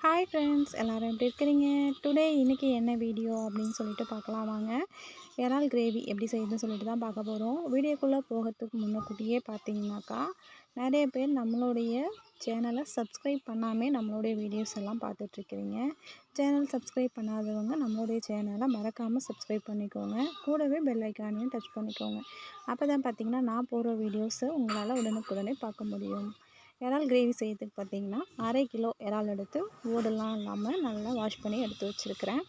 Hi friends, எல்லோரும் எப்படி இருக்கிறீங்க? டுடே இன்றைக்கி என்ன வீடியோ அப்படின்னு சொல்லிட்டு பார்க்கலாம் வாங்க. இறால் கிரேவி எப்படி செய்யுதுன்னு சொல்லிட்டு தான் பார்க்க போகிறோம். வீடியோக்குள்ளே போகிறதுக்கு முன்னக்கூட்டியே பார்த்தீங்கன்னாக்கா, நிறைய பேர் நம்மளுடைய சேனலை சப்ஸ்கிரைப் பண்ணாமல் நம்மளுடைய வீடியோஸ் எல்லாம் பார்த்துட்ருக்கிறீங்க. சேனல் சப்ஸ்கிரைப் பண்ணாதவங்க நம்மளுடைய சேனலை மறக்காமல் சப்ஸ்கிரைப் பண்ணிக்கோங்க. கூடவே பெல் ஐக்கானையும் டச் பண்ணிக்கோங்க. அப்போ தான் பார்த்திங்கன்னா நான் போடுற வீடியோஸை உங்களால் உடனுக்குடனே பார்க்க முடியும். இறால் கிரேவி செய்யறதுக்கு பார்த்திங்கன்னா 1/2 கிலோ இறால் எடுத்து ஓடெல்லாம் இல்லாமல் நல்லா வாஷ் பண்ணி எடுத்து வச்சுருக்கிறேன்.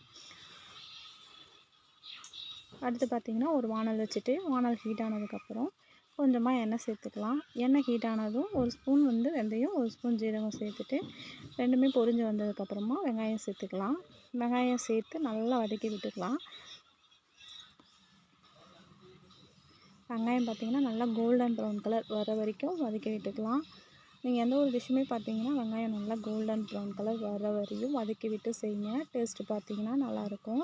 அடுத்து பார்த்திங்கன்னா ஒரு வானல் வச்சுட்டு வானல் ஹீட் ஆனதுக்கப்புறம் கொஞ்சமாக எண்ணெய் சேர்த்துக்கலாம். எண்ணெய் ஹீட் ஆனதும் ஒரு ஸ்பூன் வெந்தயம், ஒரு ஸ்பூன் ஜீரகம் சேர்த்துட்டு ரெண்டுமே பொரிஞ்சு வந்ததுக்கப்புறமா வெங்காயம் சேர்த்துக்கலாம். வெங்காயம் சேர்த்து நல்லா வதக்கி விட்டுக்கலாம். வெங்காயம் பார்த்திங்கன்னா நல்லா கோல்டன் ப்ரௌன் கலர் வர வரைக்கும் வதக்கி விட்டுக்கலாம். நீங்கள் எந்த ஒரு டிஷ்ஷுமே பார்த்தீங்கன்னா வெங்காயம் நல்லா கோல்டன் ப்ரௌன் கலர் வர வரையும் வதக்கி விட்டு செய்யுங்க. டேஸ்ட்டு பார்த்தீங்கன்னா நல்லாயிருக்கும்.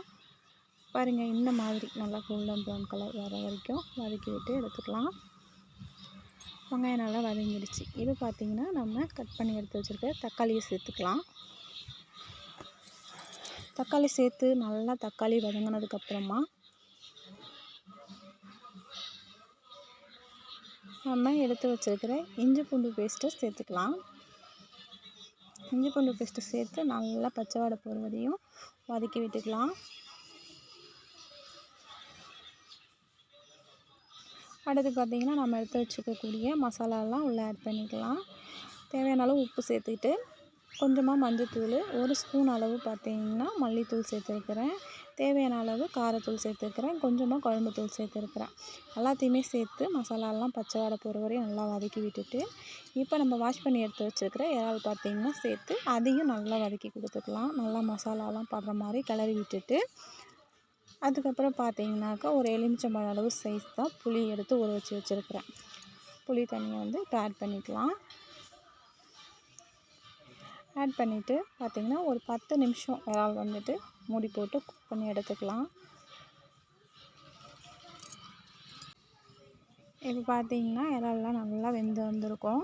பாருங்கள், இந்த மாதிரி நல்லா கோல்டன் ப்ரௌன் கலர் வர வரைக்கும் வதக்கி விட்டு எடுத்துக்கலாம். வெங்காயம் நல்லா வதங்கிடுச்சு. இப்போ பார்த்திங்கன்னா நம்ம கட் பண்ணி எடுத்து வச்சுருக்க தக்காளியை சேர்த்துக்கலாம். தக்காளி சேர்த்து நல்லா தக்காளி வதங்கினதுக்கப்புறமா நம்ம எடுத்து வச்சுருக்கிற இஞ்சி பூண்டு பேஸ்ட்டை சேர்த்துக்கலாம். இஞ்சி பூண்டு பேஸ்ட்டு சேர்த்து நல்லா பச்சை வாடை போகிற வரையும் வதக்கி விட்டுக்கலாம். அடுத்து பார்த்திங்கன்னா நம்ம எடுத்து வச்சுக்கக்கூடிய மசாலாலாம் உள்ளே ஆட் பண்ணிக்கலாம். தேவையான அளவு உப்பு சேர்த்துக்கிட்டு கொஞ்சமாக மஞ்சள்தூள், ஒரு ஸ்பூன் அளவு பார்த்திங்கன்னா மல்லித்தூள் சேர்த்துருக்கிறேன். தேவையான அளவு காரத்தூள் சேர்த்துருக்கிறேன். கொஞ்சமாக குழம்புத்தூள் சேர்த்துருக்கிறேன். எல்லாத்தையுமே சேர்த்து மசாலாலாம் பச்சை வாடை போகிற வரையும் நல்லா வதக்கி விட்டுட்டு இப்போ நம்ம வாஷ் பண்ணி எடுத்து வச்சுருக்கிற இறால் பார்த்திங்கன்னா சேர்த்து அதையும் நல்லா வதக்கி கொடுத்துக்கலாம். நல்லா மசாலாலாம் படுற மாதிரி கிளறி விட்டுட்டு அதுக்கப்புறம் பார்த்திங்கனாக்கா ஒரு எலுமிச்சம்பழம் அளவு சைஸ் தான் புளி எடுத்து ஊற வச்சு வச்சுருக்கிறேன். புளி தண்ணியை இப்போ ஆட் பண்ணிக்கலாம். ஆட் பண்ணிவிட்டு பார்த்திங்கன்னா ஒரு 10 நிமிஷம் இறால் மூடி போட்டு குக் பண்ணி எடுத்துக்கலாம். இப்போ பார்த்திங்கன்னா இறால்லாம் நல்லா வெந்து வந்திருக்கும்.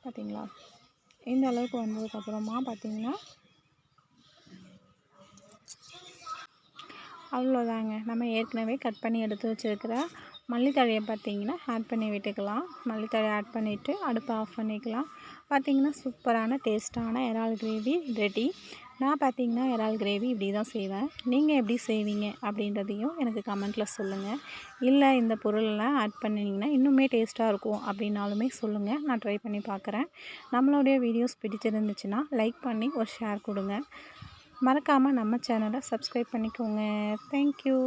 பார்த்திங்களா, இந்த அளவுக்கு வந்ததுக்கப்புறமா பார்த்திங்கன்னா அவ்வளோதாங்க. நம்ம ஏற்கனவே கட் பண்ணி எடுத்து வச்சுருக்கிற மல்லித்தழையை பார்த்திங்கன்னா ஆட் பண்ணி விட்டுக்கலாம். மல்லித்தழை ஆட் பண்ணிவிட்டு அடுப்பை ஆஃப் பண்ணிக்கலாம். பார்த்திங்கன்னா சூப்பரான டேஸ்ட்டான இறால் கிரேவி ரெடி. நான் பார்த்திங்கன்னா இறால் கிரேவி இப்படி தான் செய்வேன். நீங்கள் எப்படி செய்வீங்க அப்படின்றதையும் எனக்கு கமெண்ட்டில் சொல்லுங்கள். இல்லை இந்த பொருளெல்லாம் ஆட் பண்ணிங்கன்னா இன்னுமே டேஸ்ட்டாக இருக்கும் அப்படின்னாலுமே சொல்லுங்கள். நான் ட்ரை பண்ணி பார்க்குறேன். நம்மளுடைய வீடியோஸ் பிடிச்சிருந்துச்சுன்னா லைக் பண்ணி ஒரு ஷேர் கொடுங்க. மறக்காமல் நம்ம சேனலை சப்ஸ்கிரைப் பண்ணிக்கோங்க. தேங்க்யூ.